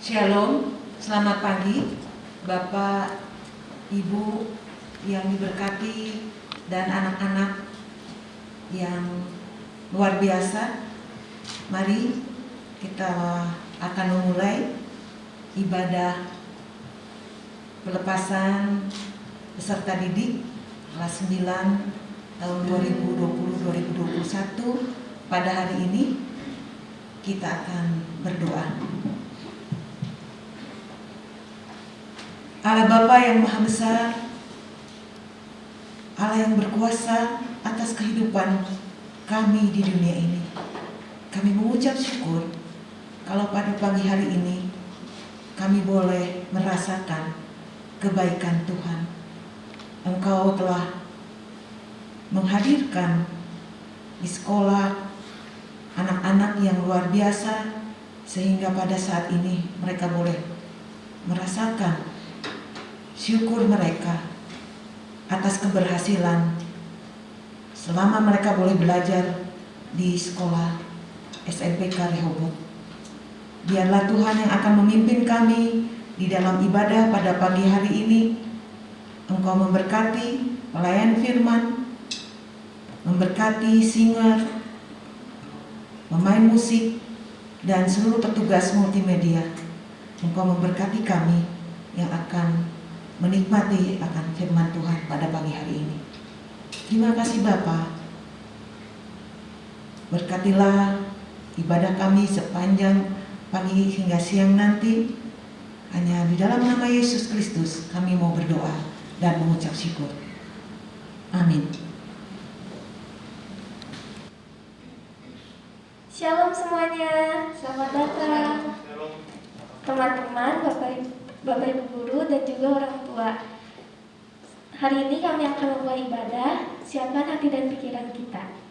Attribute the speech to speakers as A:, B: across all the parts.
A: Shalom, selamat pagi Bapak, Ibu yang diberkati dan anak-anak yang luar biasa. Mari kita akan memulai ibadah pelepasan peserta didik kelas 9 tahun 2020-2021. Pada hari ini kita akan berdoa. Allah Bapa yang Maha Besar, Allah yang berkuasa atas kehidupan kami di dunia ini, kami mengucap syukur kalau pada pagi hari ini kami boleh merasakan kebaikan Tuhan. Engkau telah menghadirkan di sekolah anak-anak yang luar biasa, sehingga pada saat ini mereka boleh merasakan syukur mereka atas keberhasilan selama mereka boleh belajar di sekolah SMPK Rehoboth. Biarlah Tuhan yang akan memimpin kami di dalam ibadah pada pagi hari ini. Engkau memberkati pelayan firman, memberkati singer, pemain musik, dan seluruh petugas multimedia. Engkau memberkati kami yang akan menikmati akan firman Tuhan pada pagi hari ini. Terima kasih Bapa. Berkatilah ibadah kami sepanjang pagi hingga siang nanti. Hanya di dalam nama Yesus Kristus kami mau berdoa dan mengucap syukur. Amin.
B: Shalom semuanya, selamat datang teman-teman, Bapak Ibu Guru dan juga orang tua. Hari ini kami akan memulai ibadah. Siapkan hati dan pikiran kita.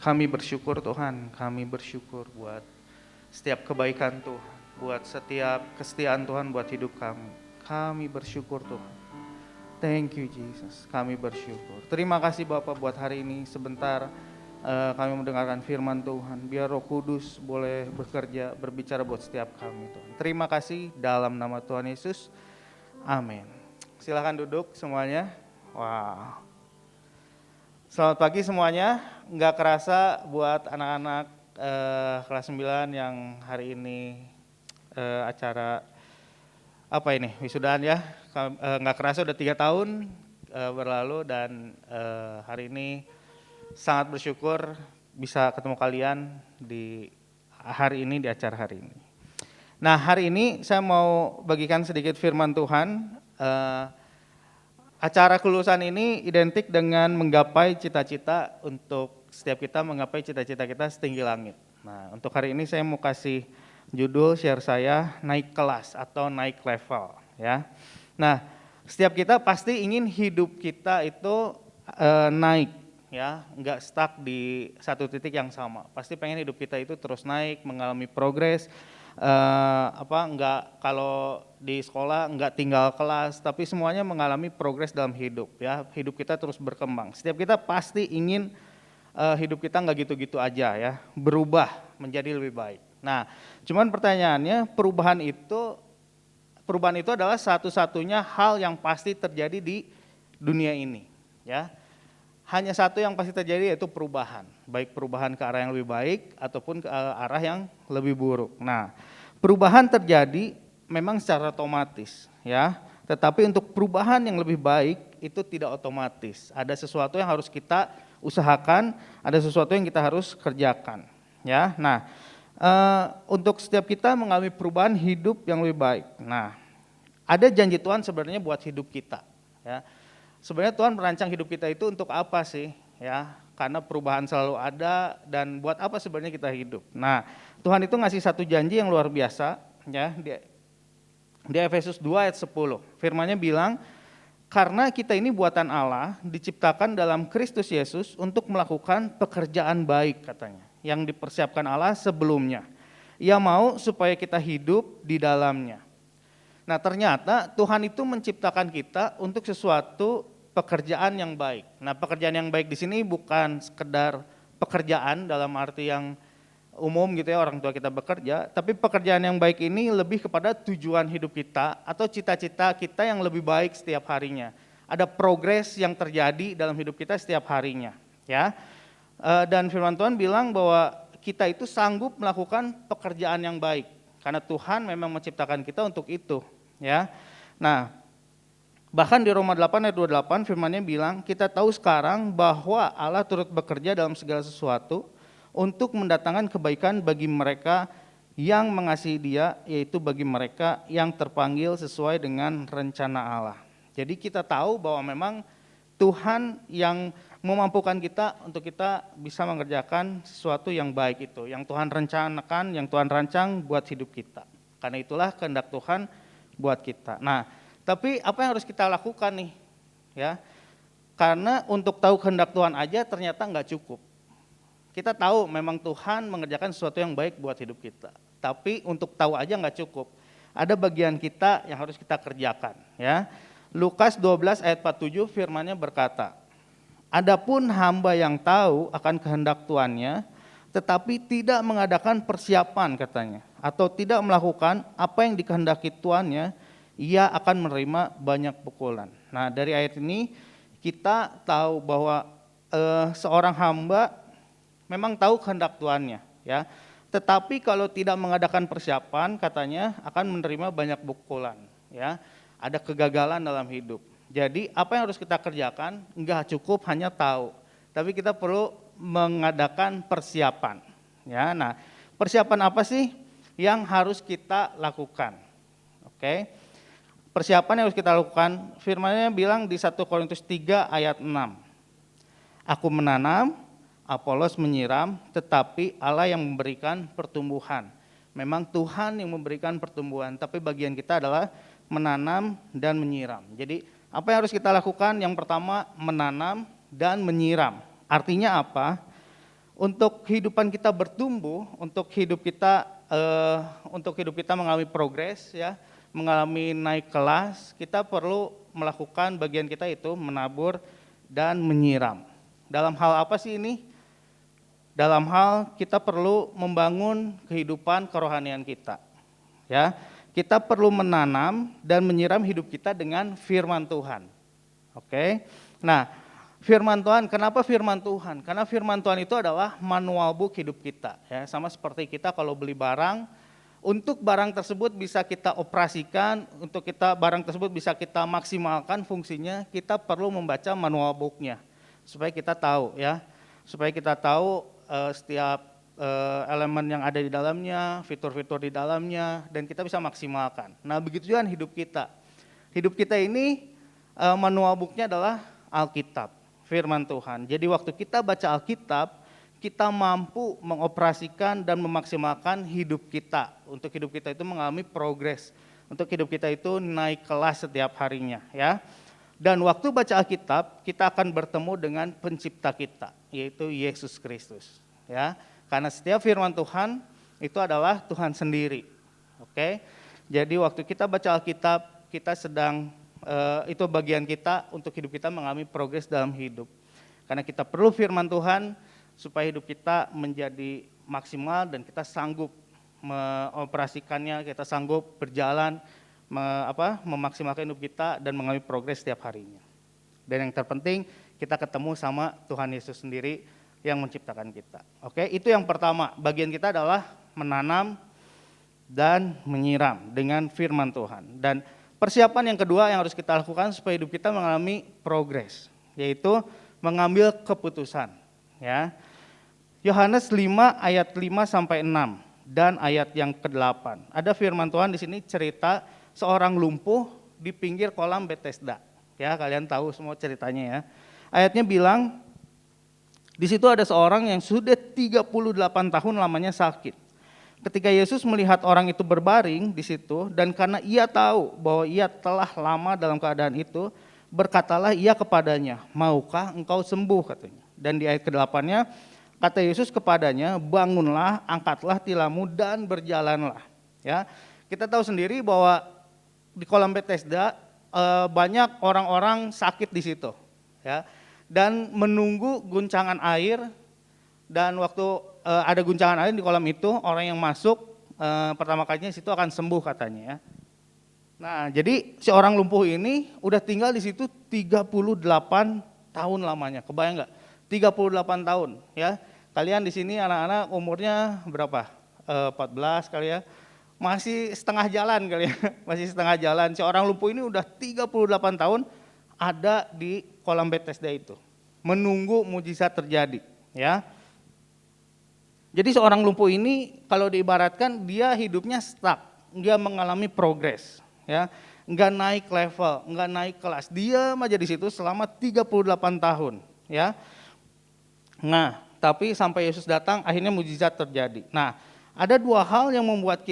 C: Kami bersyukur Tuhan, kami bersyukur buat setiap kebaikan Tuhan, buat setiap kesetiaan Tuhan buat hidup kami. Kami bersyukur Tuhan. Thank you Jesus, kami bersyukur. Terima kasih Bapak buat hari ini sebentar kami mendengarkan firman Tuhan. Biar Roh Kudus boleh bekerja, berbicara buat setiap kami Tuhan. Terima kasih dalam nama Tuhan Yesus. Amin. Silakan duduk semuanya. Wow. Selamat pagi semuanya. Nggak kerasa buat anak-anak kelas 9 yang hari ini acara apa ini wisudaan ya. Nggak kerasa udah 3 tahun berlalu dan hari ini sangat bersyukur bisa ketemu kalian di hari ini, di acara hari ini. Nah hari ini saya mau bagikan sedikit firman Tuhan. Acara kelulusan ini identik dengan menggapai cita-cita untuk setiap kita menggapai cita-cita kita setinggi langit. Nah untuk hari ini saya mau kasih judul share saya naik kelas atau naik level ya. Nah setiap kita pasti ingin hidup kita itu naik ya, nggak stuck di satu titik yang sama. Pasti pengen hidup kita itu terus naik, mengalami progres. Nggak kalau di sekolah nggak tinggal kelas, tapi semuanya mengalami progres dalam hidup ya. Hidup kita terus berkembang. Setiap kita pasti ingin hidup kita nggak gitu-gitu aja ya, berubah menjadi lebih baik. Nah, cuman pertanyaannya perubahan itu adalah satu-satunya hal yang pasti terjadi di dunia ini ya. Hanya satu yang pasti terjadi yaitu perubahan, baik perubahan ke arah yang lebih baik ataupun ke arah yang lebih buruk. Nah, perubahan terjadi memang secara otomatis ya, tetapi untuk perubahan yang lebih baik itu tidak otomatis. Ada sesuatu yang harus kita usahakan, ada sesuatu yang kita harus kerjakan ya. Nah, untuk setiap kita mengalami perubahan hidup yang lebih baik. Nah, ada janji Tuhan sebenarnya buat hidup kita ya. Sebenarnya Tuhan merancang hidup kita itu untuk apa sih ya? Karena perubahan selalu ada dan buat apa sebenarnya kita hidup. Nah, Tuhan itu ngasih satu janji yang luar biasa ya. Di Efesus 2 ayat 10. Firman-Nya bilang, Karena kita ini buatan Allah, diciptakan dalam Kristus Yesus untuk melakukan pekerjaan baik katanya, yang dipersiapkan Allah sebelumnya. Ia mau supaya kita hidup di dalamnya. Nah ternyata Tuhan itu menciptakan kita untuk sesuatu pekerjaan yang baik. Nah pekerjaan yang baik di sini bukan sekedar pekerjaan dalam arti yang umum gitu ya, orang tua kita bekerja, tapi pekerjaan yang baik ini lebih kepada tujuan hidup kita atau cita-cita kita yang lebih baik setiap harinya. Ada progres yang terjadi dalam hidup kita setiap harinya, ya. Dan firman Tuhan bilang bahwa kita itu sanggup melakukan pekerjaan yang baik karena Tuhan memang menciptakan kita untuk itu, ya. Nah, bahkan di Roma 8 ayat 28 firman-Nya bilang, kita tahu sekarang bahwa Allah turut bekerja dalam segala sesuatu untuk mendatangkan kebaikan bagi mereka yang mengasihi Dia, yaitu bagi mereka yang terpanggil sesuai dengan rencana Allah. Jadi kita tahu bahwa memang Tuhan yang memampukan kita untuk kita bisa mengerjakan sesuatu yang baik itu, yang Tuhan rencanakan, yang Tuhan rancang buat hidup kita. Karena itulah kehendak Tuhan buat kita. Nah, tapi apa yang harus kita lakukan nih? Ya, karena untuk tahu kehendak Tuhan aja ternyata nggak cukup. Kita tahu memang Tuhan mengerjakan sesuatu yang baik buat hidup kita. Tapi untuk tahu aja nggak cukup. Ada bagian kita yang harus kita kerjakan. Ya. Lukas 12 ayat 47 firman-Nya berkata, adapun hamba yang tahu akan kehendak tuannya, tetapi tidak mengadakan persiapan katanya, atau tidak melakukan apa yang dikehendaki tuannya, ia akan menerima banyak pukulan. Nah dari ayat ini kita tahu bahwa seorang hamba memang tahu kehendak tuannya, ya. Tetapi kalau tidak mengadakan persiapan, katanya akan menerima banyak pukulan, ya. Ada kegagalan dalam hidup. Jadi apa yang harus kita kerjakan enggak cukup hanya tahu, tapi kita perlu mengadakan persiapan, ya. Nah, persiapan apa sih yang harus kita lakukan? Oke. Persiapan yang harus kita lakukan, firman-Nya bilang di 1 Korintus 3 ayat 6. Aku menanam, Apolos menyiram, tetapi Allah yang memberikan pertumbuhan. Memang Tuhan yang memberikan pertumbuhan, tapi bagian kita adalah menanam dan menyiram. Jadi apa yang harus kita lakukan? Yang pertama menanam dan menyiram. Artinya apa? Untuk kehidupan kita bertumbuh, untuk hidup kita mengalami progres, ya, mengalami naik kelas, kita perlu melakukan bagian kita itu menabur dan menyiram. Dalam hal apa sih ini? Dalam hal kita perlu membangun kehidupan kerohanian kita. Ya, kita perlu menanam dan menyiram hidup kita dengan firman Tuhan. Oke. Nah, firman Tuhan, kenapa firman Tuhan? Karena firman Tuhan itu adalah manual book hidup kita, ya. Sama seperti kita kalau beli barang, untuk barang tersebut bisa kita operasikan, barang tersebut bisa kita maksimalkan fungsinya, kita perlu membaca manual booknya supaya kita tahu, ya. Supaya kita tahu setiap elemen yang ada di dalamnya, fitur-fitur di dalamnya, dan kita bisa maksimalkan. Nah begitu juga hidup kita. Hidup kita ini manual booknya adalah Alkitab, firman Tuhan. Jadi waktu kita baca Alkitab, kita mampu mengoperasikan dan memaksimalkan hidup kita. Untuk hidup kita itu mengalami progres. Untuk hidup kita itu naik kelas setiap harinya, ya. Dan waktu baca Alkitab, kita akan bertemu dengan pencipta kita, yaitu Yesus Kristus, ya. Karena setiap firman Tuhan itu adalah Tuhan sendiri. Oke. Jadi waktu kita baca Alkitab, kita sedang itu bagian kita untuk hidup kita mengalami progres dalam hidup. Karena kita perlu firman Tuhan supaya hidup kita menjadi maksimal dan kita sanggup mengoperasikannya, kita sanggup berjalan memaksimalkan hidup kita dan mengalami progres setiap harinya. Dan yang terpenting kita ketemu sama Tuhan Yesus sendiri yang menciptakan kita. Oke, itu yang pertama. Bagian kita adalah menanam dan menyiram dengan firman Tuhan. Dan persiapan yang kedua yang harus kita lakukan supaya hidup kita mengalami progres, yaitu mengambil keputusan, ya. Yohanes 5 ayat 5 sampai 6 dan ayat yang ke-8. Ada firman Tuhan di sini cerita seorang lumpuh di pinggir kolam Bethesda. Ya, kalian tahu semua ceritanya ya. Ayatnya bilang, di situ ada seorang yang sudah 38 tahun lamanya sakit. Ketika Yesus melihat orang itu berbaring di situ dan karena ia tahu bahwa ia telah lama dalam keadaan itu, Berkatalah ia kepadanya, maukah engkau sembuh, katanya. Dan di ayat ke-8-nya, kata Yesus kepadanya, bangunlah, angkatlah tilammu dan berjalanlah. Ya, kita tahu sendiri bahwa di kolam Bethesda banyak orang-orang sakit di situ, ya, dan menunggu guncangan air. Dan waktu ada guncangan air di kolam itu, orang yang masuk pertama kalinya situ akan sembuh katanya, ya. Nah, jadi si orang lumpuh ini udah tinggal di situ 38 tahun lamanya. Kebayang nggak? 38 tahun, ya. Kalian di sini anak-anak umurnya berapa? 14 kali ya. Masih setengah jalan kali ya. Masih setengah jalan. Si orang lumpuh ini udah 38 tahun ada di kolam Bethesda itu. Menunggu mujizat terjadi, ya. Jadi seorang lumpuh ini kalau diibaratkan dia hidupnya stuck, dia mengalami progres, ya, nggak naik level, nggak naik kelas, diam aja di situ selama 38 tahun, ya. Nah, tapi sampai Yesus datang, akhirnya mujizat terjadi. Nah, ada dua hal yang membuat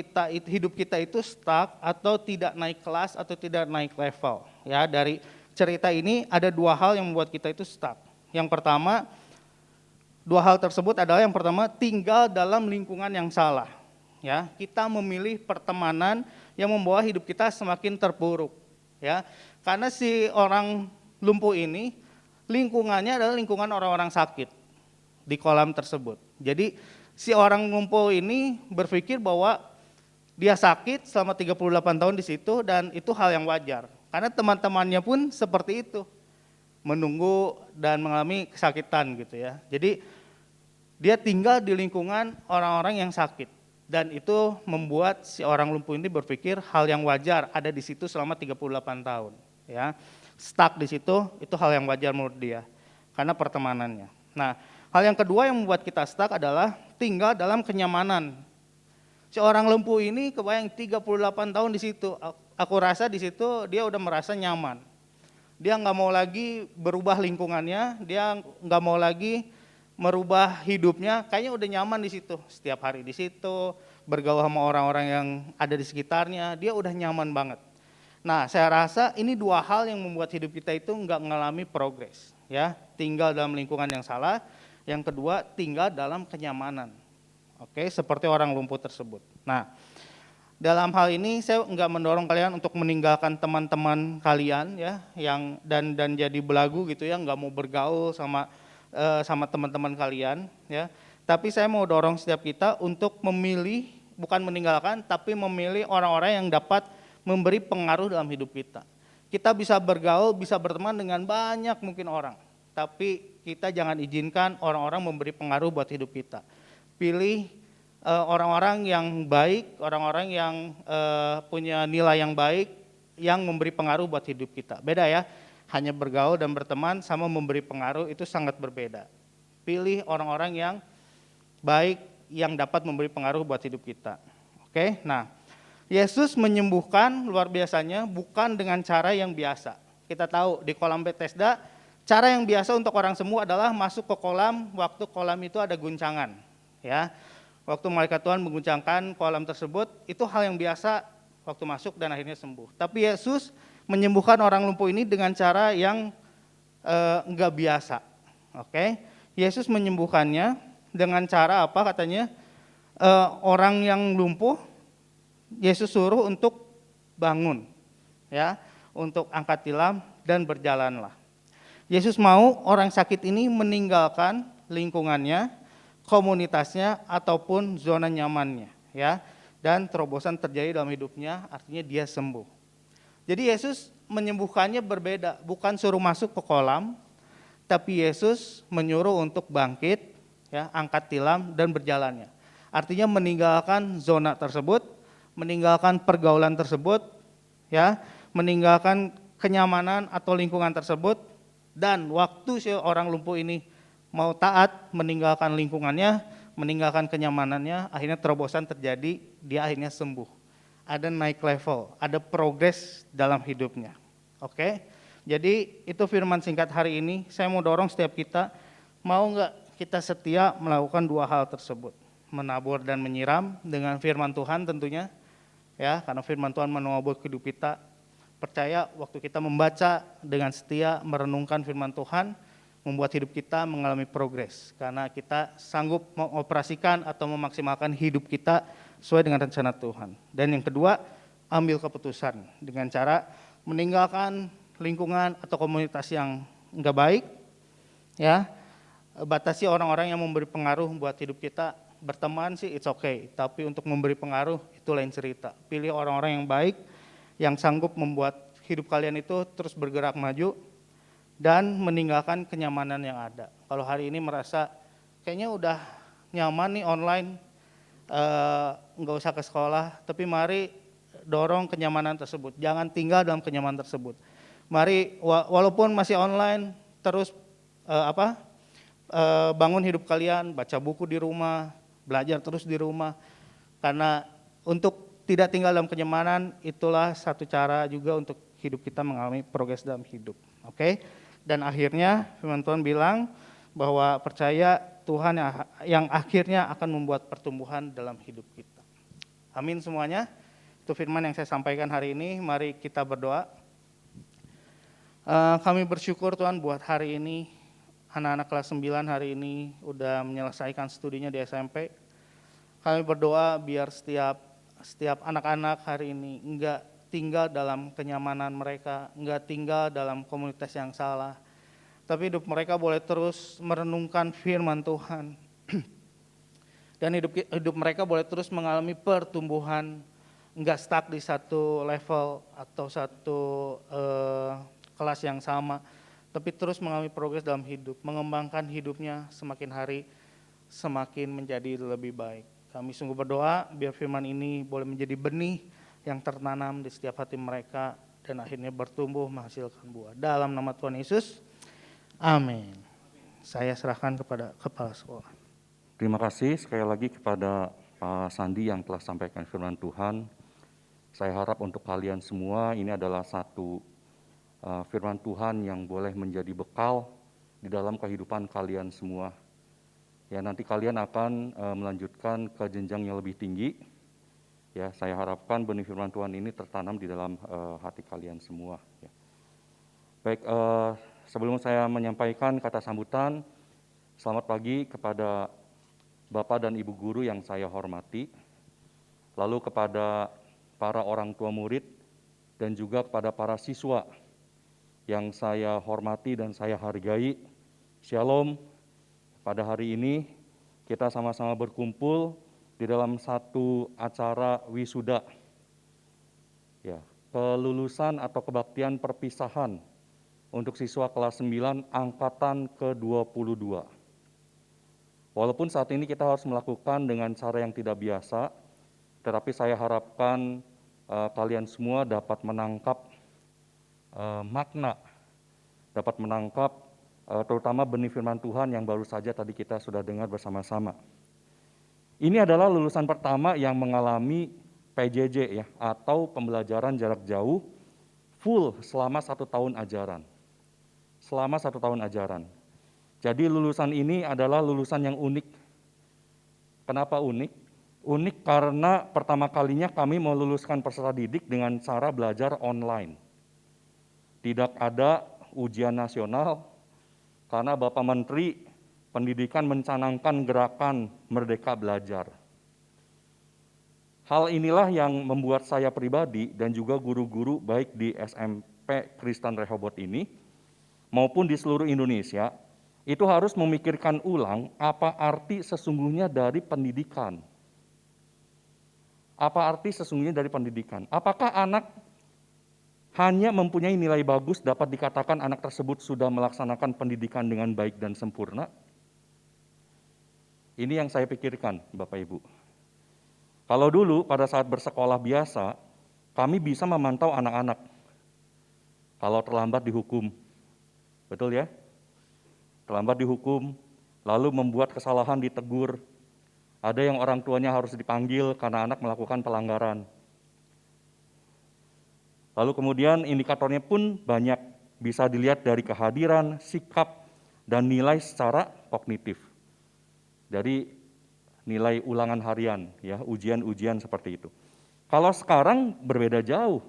C: hidup kita itu stuck atau tidak naik kelas atau tidak naik level, ya. Dari cerita ini ada dua hal yang membuat kita itu stuck. Yang pertama, dua hal tersebut adalah yang pertama, tinggal dalam lingkungan yang salah. Ya, kita memilih pertemanan yang membawa hidup kita semakin terpuruk, ya. Karena si orang lumpuh ini lingkungannya adalah lingkungan orang-orang sakit di kolam tersebut. Jadi si orang lumpuh ini berpikir bahwa dia sakit selama 38 tahun di situ dan itu hal yang wajar. Karena teman-temannya pun seperti itu, menunggu dan mengalami kesakitan gitu, ya. Jadi dia tinggal di lingkungan orang-orang yang sakit. Dan itu membuat si orang lumpuh ini berpikir hal yang wajar ada di situ selama 38 tahun, ya. Stuck di situ itu hal yang wajar menurut dia karena pertemanannya. Nah, hal yang kedua yang membuat kita stuck adalah tinggal dalam kenyamanan. Si orang lumpuh ini kebayang 38 tahun di situ. Aku rasa di situ dia udah merasa nyaman. Dia nggak mau lagi berubah lingkungannya, dia nggak mau lagi merubah hidupnya, kayaknya udah nyaman di situ. Setiap hari di situ, bergaul sama orang-orang yang ada di sekitarnya, dia udah nyaman banget. Nah, saya rasa ini dua hal yang membuat hidup kita itu nggak mengalami progres, ya. Tinggal dalam lingkungan yang salah, yang kedua tinggal dalam kenyamanan. Oke, seperti orang lumpuh tersebut. Nah, dalam hal ini saya nggak mendorong kalian untuk meninggalkan teman-teman kalian, ya, yang dan jadi belagu gitu, ya, nggak mau bergaul sama teman-teman kalian, ya. Tapi saya mau dorong setiap kita untuk memilih, bukan meninggalkan, tapi memilih orang-orang yang dapat memberi pengaruh dalam hidup kita. Kita bisa bergaul, bisa berteman dengan banyak mungkin orang, tapi kita jangan izinkan orang-orang memberi pengaruh buat hidup kita. Pilih orang-orang yang baik, orang-orang yang punya nilai yang baik, yang memberi pengaruh buat hidup kita. Beda, ya. Hanya bergaul dan berteman sama memberi pengaruh itu sangat berbeda. Pilih orang-orang yang baik yang dapat memberi pengaruh buat hidup kita. Oke, nah Yesus menyembuhkan luar biasanya bukan dengan cara yang biasa. Kita tahu di kolam Bethesda, cara yang biasa untuk orang sembuh adalah masuk ke kolam waktu kolam itu ada guncangan, ya. Waktu malaikat Tuhan mengguncangkan kolam tersebut, itu hal yang biasa waktu masuk dan akhirnya sembuh. Tapi Yesus menyembuhkan orang lumpuh ini dengan cara yang enggak biasa. Oke, Yesus menyembuhkannya dengan cara apa katanya? Orang yang lumpuh Yesus suruh untuk bangun, ya, untuk angkat tilam dan berjalanlah. Yesus mau orang sakit ini meninggalkan lingkungannya, komunitasnya ataupun zona nyamannya, ya, dan terobosan terjadi dalam hidupnya, artinya dia sembuh. Jadi Yesus menyembuhkannya berbeda, bukan suruh masuk ke kolam, tapi Yesus menyuruh untuk bangkit, ya, angkat tilam dan berjalannya. Artinya meninggalkan zona tersebut, meninggalkan pergaulan tersebut, ya, meninggalkan kenyamanan atau lingkungan tersebut, dan waktu si orang lumpuh ini mau taat, meninggalkan lingkungannya, meninggalkan kenyamanannya, akhirnya terobosan terjadi, dia akhirnya sembuh. Ada naik level, ada progres dalam hidupnya. Oke, jadi itu firman singkat hari ini. Saya mau dorong setiap kita, mau nggak kita setia melakukan dua hal tersebut, menabur dan menyiram dengan firman Tuhan tentunya, ya, karena firman Tuhan menabur hidup kita, percaya waktu kita membaca dengan setia, merenungkan firman Tuhan, membuat hidup kita mengalami progres. Karena kita sanggup mengoperasikan atau memaksimalkan hidup kita sesuai dengan rencana Tuhan. Dan yang kedua, ambil keputusan dengan cara meninggalkan lingkungan atau komunitas yang enggak baik, ya. Batasi orang-orang yang memberi pengaruh buat hidup kita. Berteman sih it's okay, tapi untuk memberi pengaruh itu lain cerita. Pilih orang-orang yang baik, yang sanggup membuat hidup kalian itu terus bergerak maju dan meninggalkan kenyamanan yang ada. Kalau hari ini merasa kayaknya udah nyaman nih online, nggak usah ke sekolah, tapi mari dorong kenyamanan tersebut. Jangan tinggal dalam kenyamanan tersebut. Mari walaupun masih online terus bangun hidup kalian, baca buku di rumah, belajar terus di rumah. Karena untuk tidak tinggal dalam kenyamanan itulah satu cara juga untuk hidup kita mengalami progres dalam hidup. Oke? Dan akhirnya firman Tuhan bilang bahwa percaya Tuhan yang akhirnya akan membuat pertumbuhan dalam hidup kita. Amin semuanya. Itu firman yang saya sampaikan hari ini. Mari kita berdoa. Kami bersyukur Tuhan buat hari ini. Anak-anak kelas 9 hari ini udah menyelesaikan studinya di SMP. Kami berdoa biar setiap anak-anak hari ini enggak tinggal dalam kenyamanan mereka, enggak tinggal dalam komunitas yang salah. Tapi hidup mereka boleh terus merenungkan firman Tuhan. Dan hidup mereka boleh terus mengalami pertumbuhan, enggak stuck di satu level atau satu kelas yang sama. Tapi terus mengalami progres dalam hidup, mengembangkan hidupnya semakin hari semakin menjadi lebih baik. Kami sungguh berdoa biar firman ini boleh menjadi benih yang tertanam di setiap hati mereka dan akhirnya bertumbuh menghasilkan buah. Dalam nama Tuhan Yesus, amin. Saya serahkan kepada kepala sekolah.
D: Terima kasih sekali lagi kepada Pak Sandi yang telah sampaikan firman Tuhan. Saya harap untuk kalian semua ini adalah satu firman Tuhan yang boleh menjadi bekal di dalam kehidupan kalian semua. Ya, nanti kalian akan melanjutkan ke jenjang yang lebih tinggi. Ya, saya harapkan benih firman Tuhan ini tertanam di dalam hati kalian semua. Ya. Baik, sebelum saya menyampaikan kata sambutan, selamat pagi kepada Bapak dan Ibu guru yang saya hormati, lalu kepada para orang tua murid dan juga kepada para siswa yang saya hormati dan saya hargai. Shalom. Pada hari ini kita sama-sama berkumpul di dalam satu acara wisuda. Ya, kelulusan atau kebaktian perpisahan untuk siswa kelas 9 angkatan ke-22. Walaupun saat ini kita harus melakukan dengan cara yang tidak biasa, tetapi saya harapkan kalian semua dapat menangkap makna, dapat menangkap terutama benih firman Tuhan yang baru saja tadi kita sudah dengar bersama-sama. Ini adalah lulusan pertama yang mengalami PJJ ya, atau pembelajaran jarak jauh full selama 1 tahun ajaran. Selama 1 tahun ajaran. Jadi lulusan ini adalah lulusan yang unik. Kenapa unik? Unik karena pertama kalinya kami meluluskan peserta didik dengan cara belajar online. Tidak ada ujian nasional karena Bapak Menteri Pendidikan mencanangkan gerakan Merdeka Belajar. Hal inilah yang membuat saya pribadi dan juga guru-guru baik di SMP Kristen Rehoboth ini maupun di seluruh Indonesia itu harus memikirkan ulang apa arti sesungguhnya dari pendidikan. Apa arti sesungguhnya dari pendidikan? Apakah anak hanya mempunyai nilai bagus dapat dikatakan anak tersebut sudah melaksanakan pendidikan dengan baik dan sempurna? Ini yang saya pikirkan, Bapak Ibu. Kalau dulu pada saat bersekolah biasa, kami bisa memantau anak-anak. Kalau terlambat dihukum. Betul ya? Terlambat dihukum, lalu membuat kesalahan ditegur. Ada yang orang tuanya harus dipanggil karena anak melakukan pelanggaran. Lalu kemudian indikatornya pun banyak, bisa dilihat dari kehadiran, sikap, dan nilai secara kognitif. Dari nilai ulangan harian, ya, ujian-ujian seperti itu. Kalau sekarang berbeda jauh.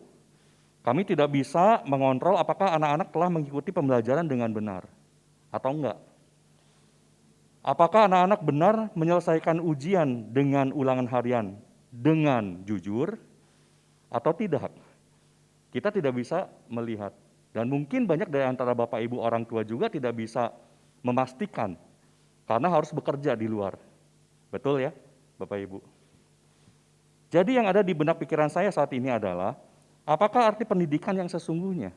D: Kami tidak bisa mengontrol apakah anak-anak telah mengikuti pembelajaran dengan benar atau enggak. Apakah anak-anak benar menyelesaikan ujian dengan ulangan harian dengan jujur atau tidak. Kita tidak bisa melihat. Dan mungkin banyak dari antara Bapak Ibu orang tua juga tidak bisa memastikan karena harus bekerja di luar. Betul ya, Bapak Ibu? Jadi yang ada di benak pikiran saya saat ini adalah, apakah arti pendidikan yang sesungguhnya?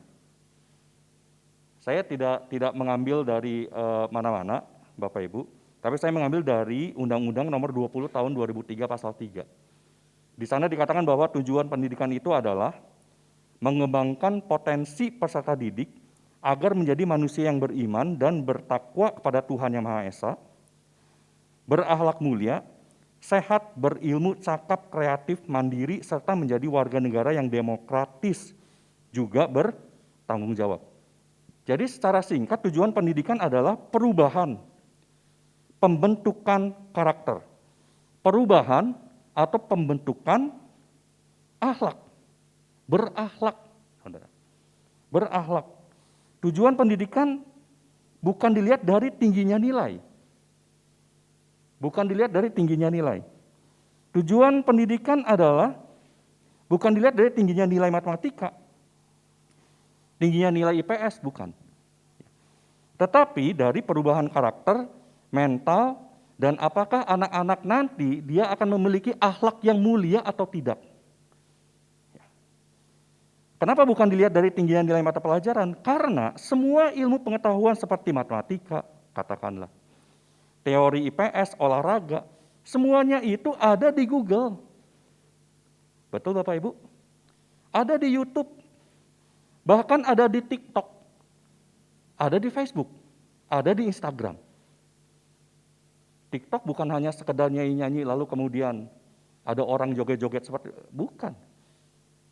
D: Saya tidak mengambil dari mana-mana, Bapak Ibu, tapi saya mengambil dari Undang-Undang Nomor 20 Tahun 2003 Pasal 3. Di sana dikatakan bahwa tujuan pendidikan itu adalah mengembangkan potensi peserta didik agar menjadi manusia yang beriman dan bertakwa kepada Tuhan Yang Maha Esa, berakhlak mulia, sehat, berilmu, cakap, kreatif, mandiri, serta menjadi warga negara yang demokratis, juga bertanggung jawab. Jadi secara singkat tujuan pendidikan adalah perubahan, pembentukan karakter, perubahan atau pembentukan akhlak, berakhlak, saudara. Berakhlak. Tujuan pendidikan bukan dilihat dari tingginya nilai. Bukan dilihat dari tingginya nilai. Tujuan pendidikan adalah bukan dilihat dari tingginya nilai matematika, tingginya nilai IPS, bukan. Tetapi dari perubahan karakter, mental, dan apakah anak-anak nanti dia akan memiliki akhlak yang mulia atau tidak. Kenapa bukan dilihat dari tingginya nilai mata pelajaran? Karena semua ilmu pengetahuan seperti matematika, katakanlah, teori IPS, olahraga, semuanya itu ada di Google. Betul Bapak Ibu? Ada di YouTube, bahkan ada di TikTok, ada di Facebook, ada di Instagram. TikTok bukan hanya sekedar nyanyi-nyanyi lalu kemudian ada orang joget-joget seperti, bukan.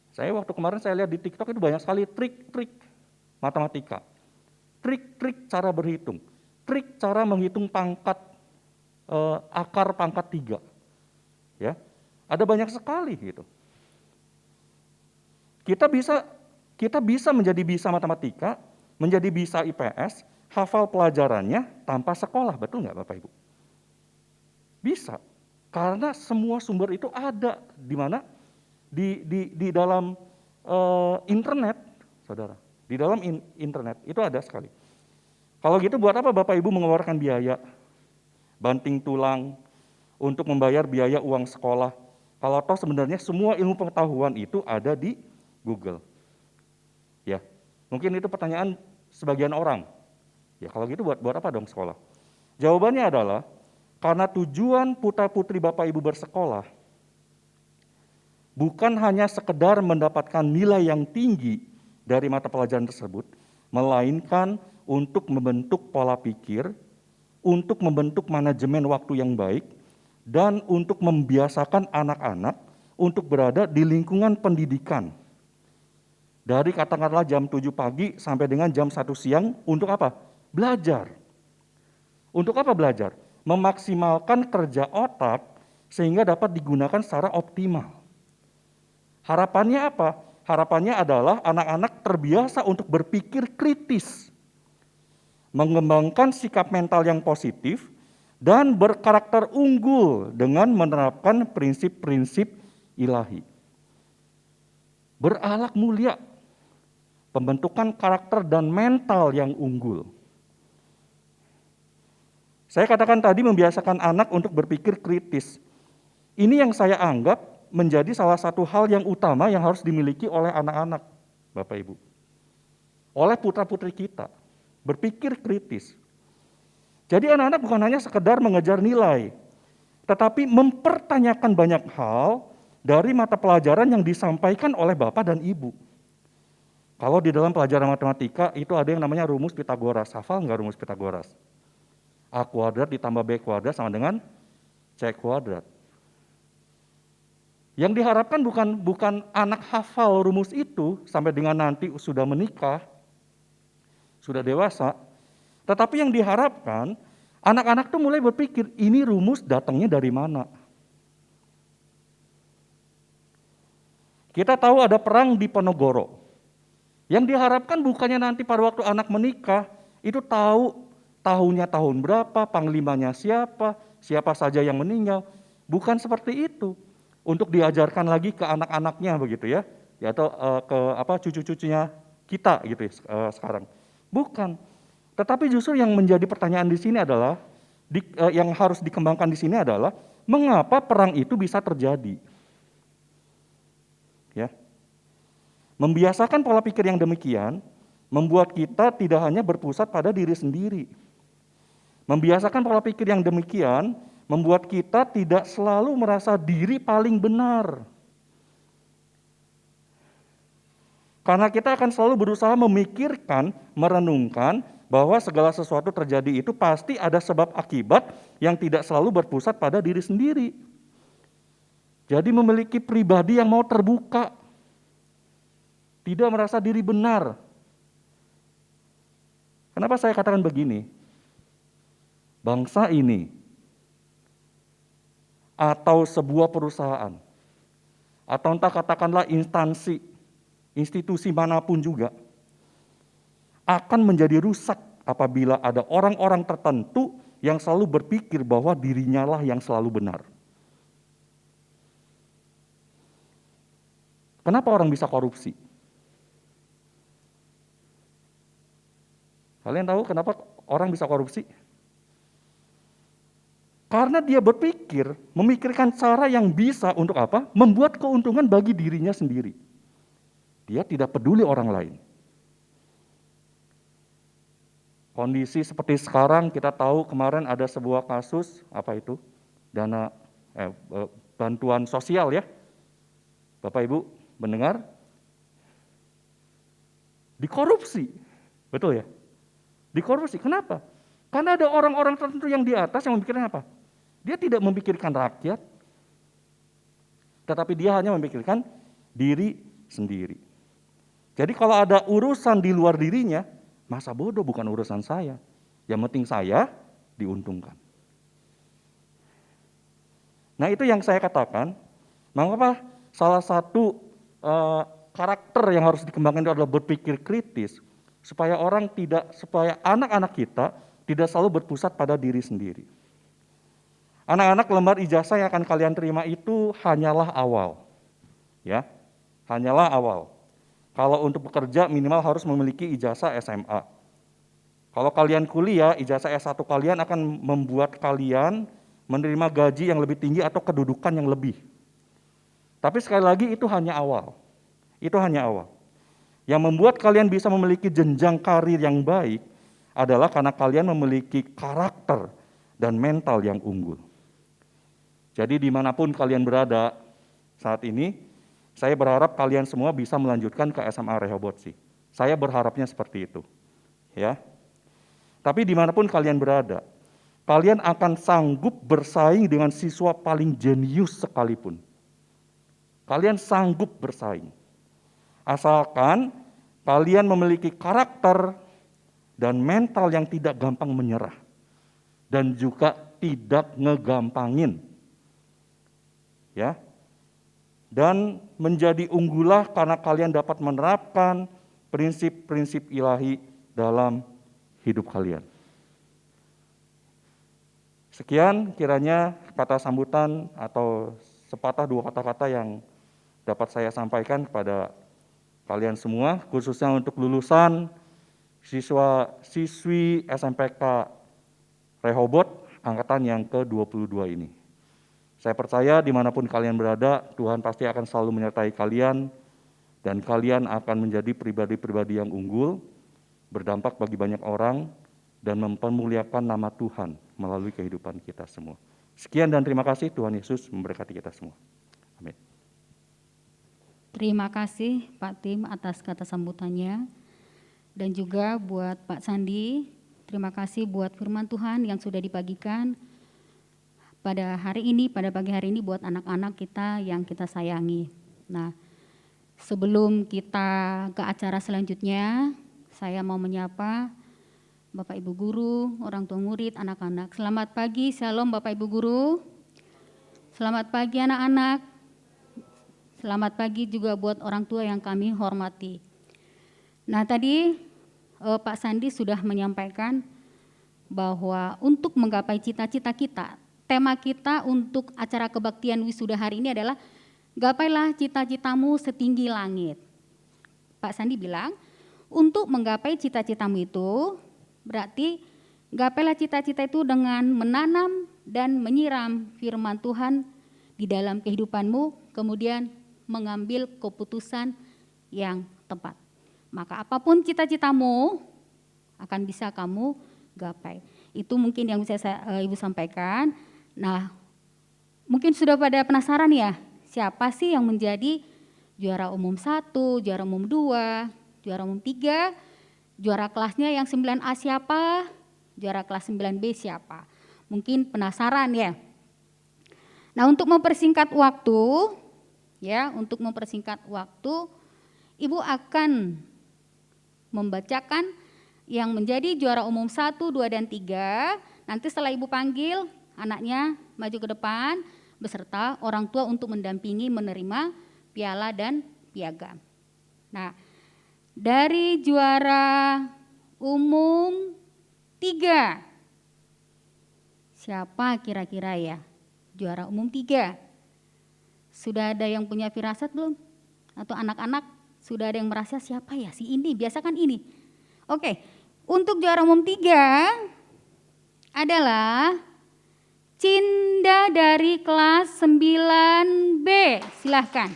D: Saya waktu kemarin saya lihat di TikTok itu banyak sekali trik-trik matematika, trik-trik cara berhitung, trik cara menghitung pangkat akar pangkat 3. Ya. Ada banyak sekali gitu. Kita bisa menjadi bisa matematika, menjadi bisa IPS, hafal pelajarannya tanpa sekolah, betul nggak Bapak Ibu? Bisa, karena semua sumber itu ada di mana? Di dalam internet, saudara. Di dalam internet itu ada sekali. Kalau gitu buat apa Bapak Ibu mengeluarkan biaya, banting tulang untuk membayar biaya uang sekolah? Kalau toh sebenarnya semua ilmu pengetahuan itu ada di Google. Ya, mungkin itu pertanyaan sebagian orang. Ya kalau gitu buat apa dong sekolah? Jawabannya adalah karena tujuan putra-putri Bapak Ibu bersekolah bukan hanya sekedar mendapatkan nilai yang tinggi dari mata pelajaran tersebut, melainkan untuk membentuk pola pikir, untuk membentuk manajemen waktu yang baik, dan untuk membiasakan anak-anak untuk berada di lingkungan pendidikan. Dari katakanlah jam 7 pagi sampai dengan jam 1 siang, untuk apa? Belajar. Untuk apa belajar? Memaksimalkan kerja otak sehingga dapat digunakan secara optimal. Harapannya apa? Harapannya adalah anak-anak terbiasa untuk berpikir kritis, mengembangkan sikap mental yang positif, dan berkarakter unggul dengan menerapkan prinsip-prinsip ilahi. Berakhlak mulia, pembentukan karakter dan mental yang unggul. Saya katakan tadi membiasakan anak untuk berpikir kritis. Ini yang saya anggap menjadi salah satu hal yang utama yang harus dimiliki oleh anak-anak, Bapak Ibu. Oleh putra-putri kita, berpikir kritis. Jadi anak-anak bukan hanya sekedar mengejar nilai, tetapi mempertanyakan banyak hal dari mata pelajaran yang disampaikan oleh Bapak dan Ibu. Kalau di dalam pelajaran matematika itu ada yang namanya rumus Pitagoras. Hafal nggak rumus Pitagoras? A kuadrat ditambah B kuadrat sama dengan C kuadrat. Yang diharapkan bukan anak hafal rumus itu sampai dengan nanti sudah menikah, sudah dewasa, tetapi yang diharapkan anak-anak tuh mulai berpikir, ini rumus datangnya dari mana? Kita tahu ada perang di Ponorogo. Yang diharapkan bukannya nanti pada waktu anak menikah, itu tahu tahunnya tahun berapa, panglimanya siapa, siapa saja yang meninggal. Bukan seperti itu. Untuk diajarkan lagi ke anak-anaknya begitu ya, atau ke cucu-cucunya kita gitu ya, sekarang. Bukan. Tetapi justru yang menjadi pertanyaan di sini adalah, yang harus dikembangkan di sini adalah, mengapa perang itu bisa terjadi? Ya. Membiasakan pola pikir yang demikian membuat kita tidak hanya berpusat pada diri sendiri. Membiasakan pola pikir yang demikian membuat kita tidak selalu merasa diri paling benar. Karena kita akan selalu berusaha memikirkan, merenungkan bahwa segala sesuatu terjadi itu pasti ada sebab akibat yang tidak selalu berpusat pada diri sendiri. Jadi memiliki pribadi yang mau terbuka, tidak merasa diri benar. Kenapa saya katakan begini? Bangsa ini atau sebuah perusahaan atau entah katakanlah instansi, institusi manapun juga akan menjadi rusak apabila ada orang-orang tertentu yang selalu berpikir bahwa dirinya lah yang selalu benar. Kenapa orang bisa korupsi? Kalian tahu kenapa orang bisa korupsi? Karena dia berpikir, memikirkan cara yang bisa untuk apa? Membuat keuntungan bagi dirinya sendiri. Dia tidak peduli orang lain. Kondisi seperti sekarang kita tahu kemarin ada sebuah kasus, dana bantuan sosial ya. Bapak Ibu mendengar? Dikorupsi, betul ya? Dikorupsi, kenapa? Karena ada orang-orang tertentu yang di atas yang memikirkan apa? Dia tidak memikirkan rakyat, tetapi dia hanya memikirkan diri sendiri. Jadi kalau ada urusan di luar dirinya, masa bodoh bukan urusan saya. Yang penting saya diuntungkan. Nah itu yang saya katakan, mengapa salah satu karakter yang harus dikembangkan itu adalah berpikir kritis, supaya anak-anak kita tidak selalu berpusat pada diri sendiri. Anak-anak, lembar ijazah yang akan kalian terima itu hanyalah awal. Ya, hanyalah awal. Kalau untuk bekerja minimal harus memiliki ijazah SMA. Kalau kalian kuliah, ijazah S1 kalian akan membuat kalian menerima gaji yang lebih tinggi atau kedudukan yang lebih. Tapi sekali lagi itu hanya awal. Itu hanya awal. Yang membuat kalian bisa memiliki jenjang karir yang baik adalah karena kalian memiliki karakter dan mental yang unggul. Jadi dimanapun kalian berada saat ini, saya berharap kalian semua bisa melanjutkan ke SMA Rehoboth sih. Saya berharapnya seperti itu. Ya. Tapi dimanapun kalian berada, kalian akan sanggup bersaing dengan siswa paling jenius sekalipun. Kalian sanggup bersaing. Asalkan kalian memiliki karakter dan mental yang tidak gampang menyerah. Dan juga tidak ngegampangin. Ya. Dan menjadi unggulah karena kalian dapat menerapkan prinsip-prinsip ilahi dalam hidup kalian. Sekian kiranya kata sambutan atau sepatah dua kata-kata yang dapat saya sampaikan kepada kalian semua, khususnya untuk lulusan siswa-siswi SMPK Rehoboth angkatan yang ke-22 ini. Saya percaya dimanapun kalian berada, Tuhan pasti akan selalu menyertai kalian, dan kalian akan menjadi pribadi-pribadi yang unggul, berdampak bagi banyak orang, dan mempermuliakan nama Tuhan melalui kehidupan kita semua. Sekian dan terima kasih, Tuhan Yesus memberkati kita semua. Amin.
E: Terima kasih Pak Tim atas kata sambutannya, dan juga buat Pak Sandi, terima kasih buat firman Tuhan yang sudah dibagikan pada hari ini, pada pagi hari ini buat anak-anak kita yang kita sayangi. Nah, sebelum kita ke acara selanjutnya, saya mau menyapa Bapak Ibu Guru, orang tua murid, anak-anak. Selamat pagi, Shalom Bapak Ibu Guru. Selamat pagi anak-anak. Selamat pagi juga buat orang tua yang kami hormati. Nah tadi Pak Sandi sudah menyampaikan bahwa untuk menggapai cita-cita kita, tema kita untuk acara kebaktian wisuda hari ini adalah gapailah cita-citamu setinggi langit. Pak Sandi bilang, untuk menggapai cita-citamu itu berarti gapailah cita-cita itu dengan menanam dan menyiram firman Tuhan di dalam kehidupanmu, kemudian mengambil keputusan yang tepat. Maka apapun cita-citamu akan bisa kamu gapai. Itu mungkin yang bisa Ibu sampaikan. Nah, mungkin sudah pada penasaran ya, siapa sih yang menjadi juara umum 1, juara umum 2, juara umum 3, juara kelasnya yang 9A siapa, juara kelas 9B siapa. Mungkin penasaran ya. Nah, untuk mempersingkat waktu, Ibu akan membacakan yang menjadi juara umum 1, 2, dan 3. Nanti setelah Ibu panggil, anaknya maju ke depan beserta orang tua untuk mendampingi menerima piala dan piagam. Nah, dari juara umum 3, siapa kira-kira ya? Juara umum 3. Sudah ada yang punya firasat belum? Atau anak-anak sudah ada yang merasa siapa ya si ini, biasa kan ini. Oke, untuk juara umum 3 adalah Cinda dari kelas 9B, silahkan.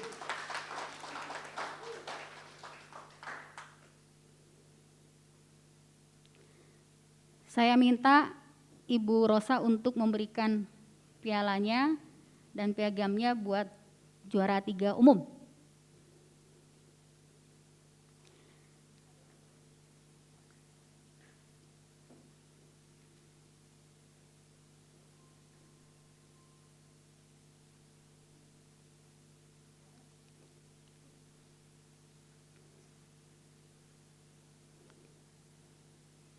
E: Saya minta Ibu Rosa untuk memberikan pialanya dan piagamnya buat juara 3 umum.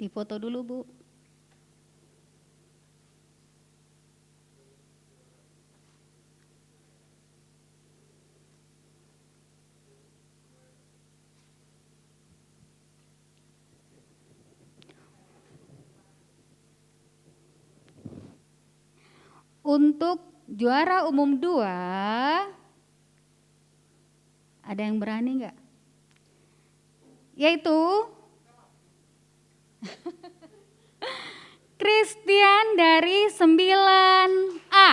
E: Difoto dulu, Bu. Untuk juara umum 2, ada yang berani enggak? Yaitu Christian dari 9A.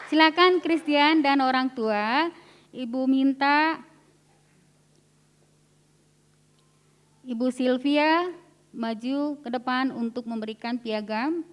E: Silakan Christian dan orang tua. Ibu minta Ibu Sylvia maju ke depan untuk memberikan piagam.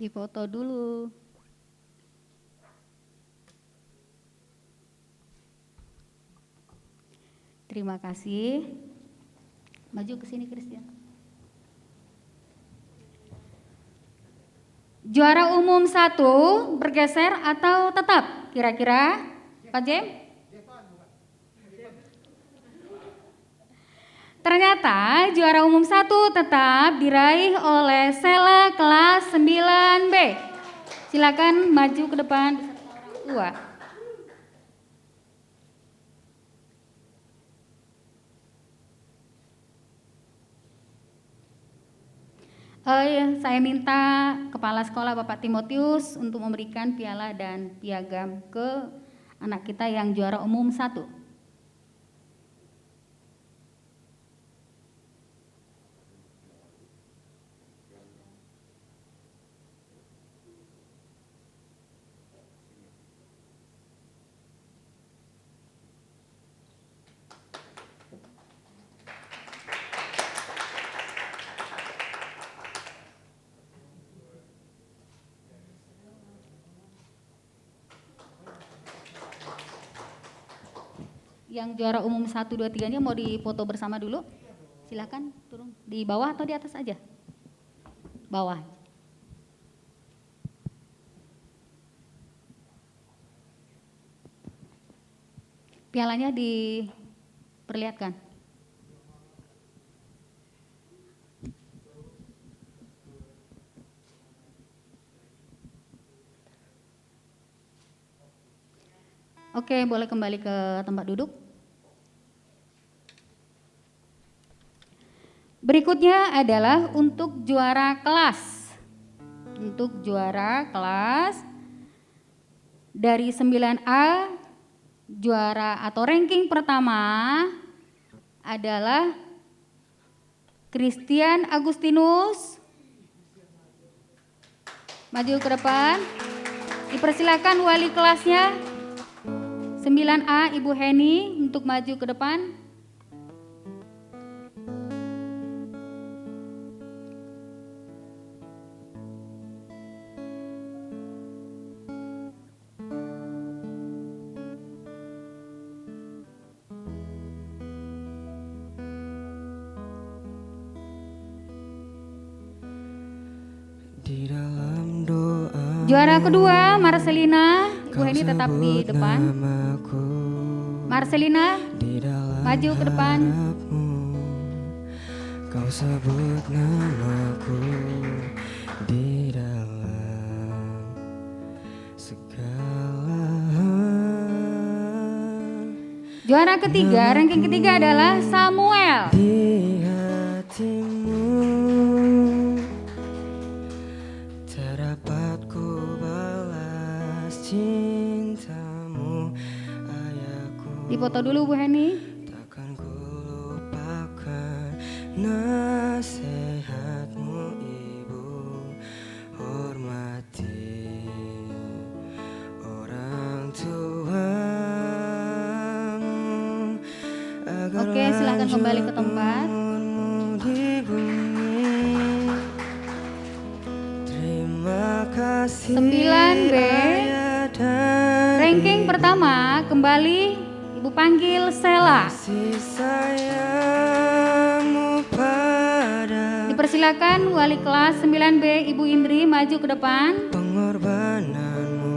E: Difoto dulu. Terima kasih. Maju ke sini Christian. Juara umum 1 bergeser atau tetap? Kira-kira Pak Jem? Ternyata juara umum 1 tetap diraih oleh Sela kelas 9B. Silakan maju ke depan beserta orang tua. Saya minta Kepala Sekolah Bapak Timotius untuk memberikan piala dan piagam ke anak kita yang juara umum 1. Yang juara umum 1, 2, 3-nya mau difoto bersama dulu? Silakan turun. Di bawah atau di atas aja? Bawah. pialanya diperlihatkan. Oke, boleh kembali ke tempat duduk. Berikutnya adalah untuk juara kelas. Untuk juara kelas dari 9A, juara atau ranking pertama adalah Christian Agustinus. Maju ke depan. Dipersilakan wali kelasnya 9A Ibu Heni untuk maju ke depan.
F: Di dalam doa
E: Juara kedua Marcelina, Ibu Heni tetap di
F: sebut
E: depan.
F: namaku,
E: Marcelina,
F: di dalam
E: maju ke depan.
F: harapmu, kau sebut namaku di dalam segala
E: Juara ketiga, ranking ketiga adalah Samuel.
F: di hatimu. Terdapat ku balas cintamu, ayahku.
E: Dipoto dulu Bu Heni.
F: Takkan ku lupakan nasihatmu, Ibu. Hormati orang tuamu, agar
E: Oke, silakan kembali ke tempat.
F: lanjutmu di bumi. Terima kasih
E: 9B,
F: Ayah dan
E: ranking pertama kembali Ibu panggil Sela.
F: kasih sayangmu pada
E: Dipersilakan wali kelas 9B Ibu Indri maju ke depan.
F: pengorbananmu,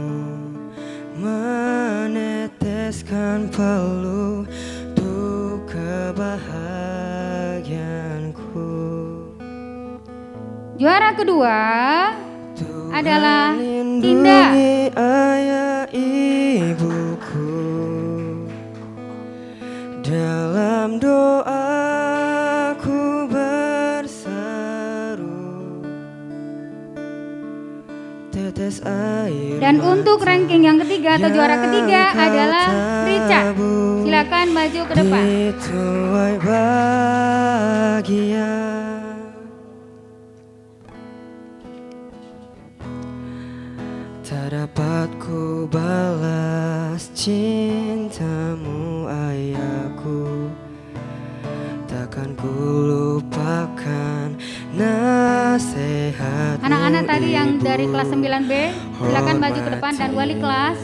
F: meneteskan peluh untuk kebahagiaanku.
E: Juara kedua adalah
F: Tuhan
E: Indah.
F: lindungi ayah ibuku, dalam doaku berseru, tetes air
E: Dan untuk
F: mata
E: ranking yang ketiga atau juara ketiga
F: yang kau
E: adalah Richard.
F: tabur
E: Silakan maju ke depan.
F: di tuai bahagia. Tak dapat ku balas cintamu, ayahku. Takkan ku lupakan nasihatmu.
E: Anak-anak tadi yang
F: Ibu.
E: dari kelas 9B, silakan maju ke depan dan wali kelas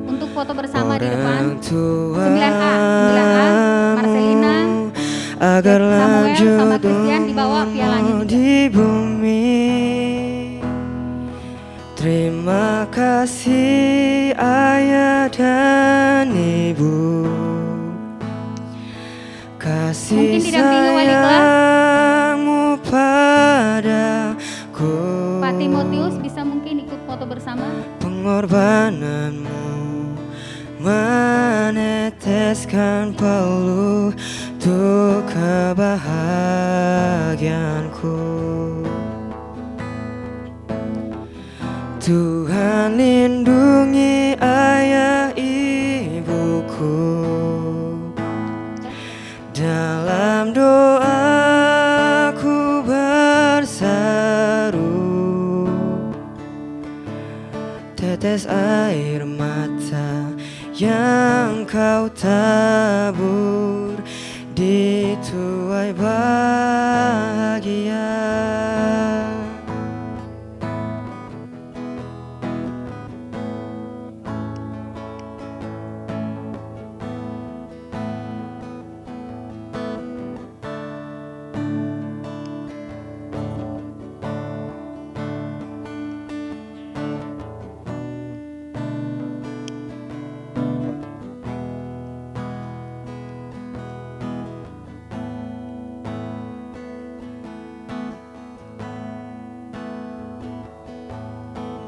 E: untuk foto bersama di depan. 9A, 9A, Marcelina,
F: agar
E: Samuel sama
F: lanjut
E: Christian dibawa pialanya juga.
F: di bumi. Terima kasih Ayah dan Ibu, kasih
E: Mungkin didampingi wali kelas.
F: sayangmu padaku,
E: Pak Timotius bisa mungkin ikut foto bersama.
F: pengorbananmu, meneteskan peluh untuk kebahagiaanku. Tuhan lindungi ayah ibuku, dalam doaku berseru, tetes air mata yang kau tabur di tuai bahagia.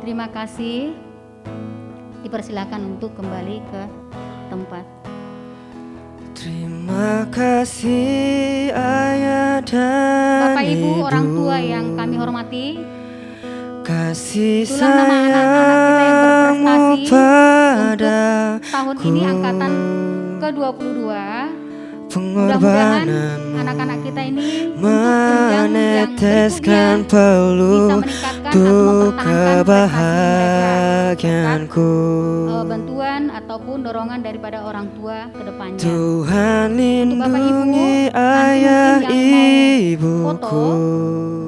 E: Terima kasih. Dipersilakan untuk kembali ke tempat.
F: Terima kasih ayah dan
E: Bapak Ibu
F: ibu,
E: orang tua yang kami hormati,
F: kasih
E: itulah nama anak-anak kita yang
F: sayangmu
E: berprestasi
F: pada
E: untuk tahun ini angkatan ke-22. Mudah-mudahan
F: pengorbanan
E: anak-anak kita ini untuk jenjang yang
F: meneteskan
E: berikutnya bisa
F: peluh
E: meningkatkan atau
F: untuk
E: mempertahankan prestasi mereka.
F: kebahagiaanku.
E: Bantuan ataupun dorongan daripada orang tua ke depannya.
F: Tuhan
E: Untuk Bapak Ibu,
F: lindungi
E: nanti
F: ayah
E: mungkin yang mau
F: ibuku
E: foto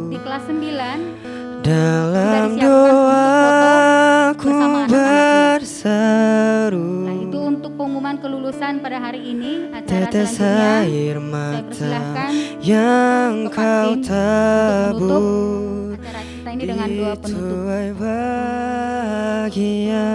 E: di kelas 9
F: dalam
E: sudah disiapkan untuk
F: doaku
E: foto bersama anak-anaknya.
F: berseru.
E: Nah, itu untuk pengumuman kelulusan pada hari ini. Acara
F: Tetes
E: selanjutnya
F: air
E: saya
F: mata
E: persilahkan
F: yang
E: Bapak
F: kau
E: Tim untuk
F: tabur
E: menutup acara kita ini dengan doa penutup.
F: dituai bahagia.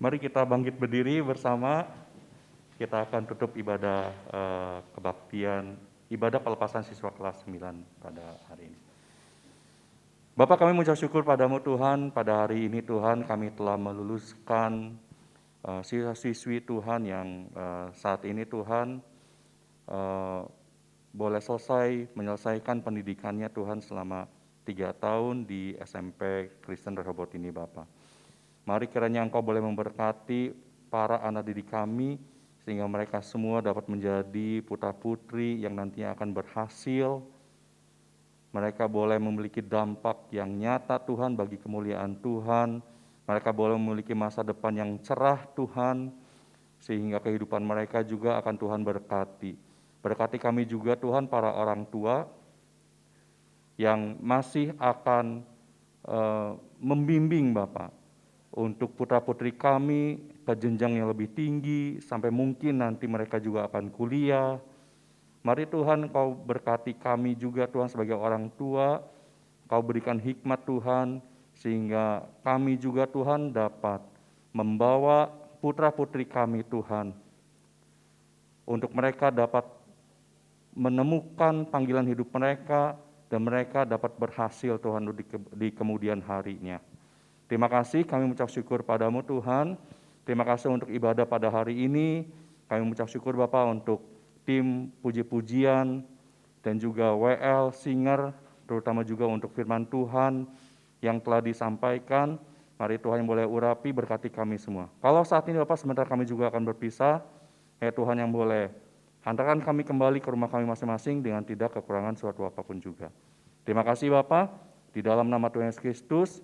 D: Mari kita bangkit berdiri bersama. Kita akan tutup ibadah kebaktian, ibadah pelepasan siswa kelas 9 pada hari ini. Bapak, kami mengucap syukur padamu Tuhan, pada hari ini Tuhan kami telah meluluskan siswa-siswi Tuhan yang saat ini Tuhan boleh menyelesaikan pendidikannya Tuhan selama 3 tahun di SMP Kristen Rehoboth ini Bapak. Mari kiranya Engkau boleh memberkati para anak didik kami, sehingga mereka semua dapat menjadi putra-putri yang nantinya akan berhasil. Mereka boleh memiliki dampak yang nyata Tuhan bagi kemuliaan Tuhan. Mereka boleh memiliki masa depan yang cerah Tuhan, sehingga kehidupan mereka juga akan Tuhan berkati. Berkati kami juga Tuhan para orang tua yang masih akan membimbing Bapak untuk putra-putri kami ke jenjang yang lebih tinggi, sampai mungkin nanti mereka juga akan kuliah. Mari Tuhan Kau berkati kami juga Tuhan sebagai orang tua, Kau berikan hikmat Tuhan, sehingga kami juga Tuhan dapat membawa putra-putri kami Tuhan, untuk mereka dapat menemukan panggilan hidup mereka, dan mereka dapat berhasil Tuhan di kemudian harinya. Terima kasih, kami mengucap syukur padamu Tuhan. Terima kasih untuk ibadah pada hari ini. Kami mengucap syukur Bapak untuk tim puji-pujian dan juga WL Singer, terutama juga untuk firman Tuhan yang telah disampaikan. Mari Tuhan yang boleh urapi, berkati kami semua. Kalau saat ini Bapak sebentar kami juga akan berpisah, ya Tuhan yang boleh hantarkan kami kembali ke rumah kami masing-masing dengan tidak kekurangan suatu apapun juga. Terima kasih Bapak, di dalam nama Tuhan Yesus Kristus,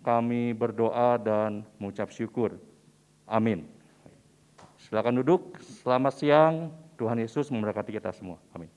D: kami berdoa dan mengucap syukur. Amin. Silakan duduk. Selamat siang. Tuhan Yesus memberkati kita semua. Amin.